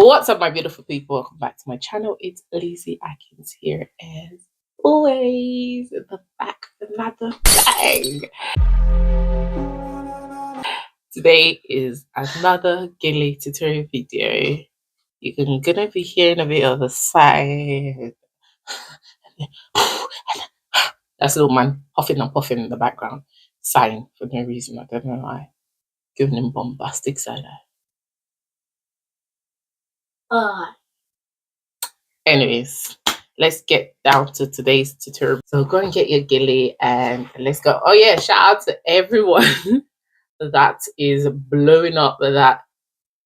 What's up, my beautiful people? Welcome back to my channel. It's Lizzie Atkins here, as always, the back of another bang. Today is another Gele tutorial video. You're gonna be hearing a bit of a sigh. That's a little man huffing and puffing in the background, sighing for no reason. I don't know why. Giving him bombastic side eye. Anyways, let's get down to today's tutorial. So go and get your Gele and let's go. Oh yeah, shout out to everyone that is blowing up with that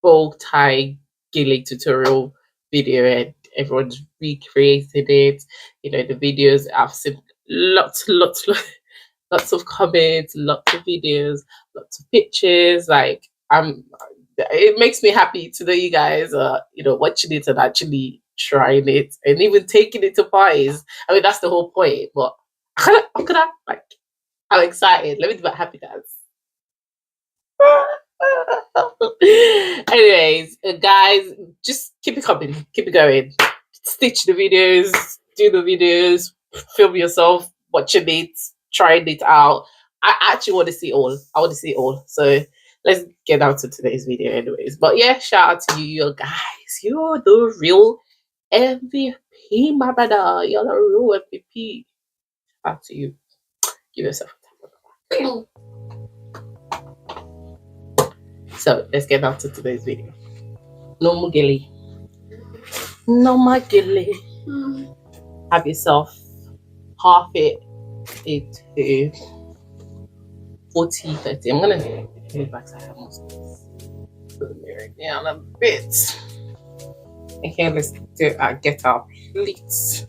bow tie Gele tutorial video, and everyone's recreated it. You know, the videos, I've seen lots of comments, lots of videos, lots of pictures. Like, it makes me happy to know you guys are, watching it and actually trying it and even taking it to parties. I mean, that's the whole point. But I'm excited. Let me do my happy dance. Anyways, guys, just keep it coming, keep it going. Stitch the videos, do the videos, film yourself watching it, trying it out. I actually want to see all. I want to see all. So let's get down to today's video, anyways. But yeah, shout out to you guys. You're the real MVP, my brother. You're the real MVP. Shout out to you. Give yourself a tap. So let's get down to today's video. No more Gele. No more Gele. Have yourself half it into 40, 30. I'm gonna move back so I have more space. Put the mirror down a bit. Okay, let's get our pleats.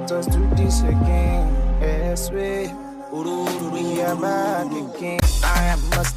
let us do this again. Yes, we are back again. I am a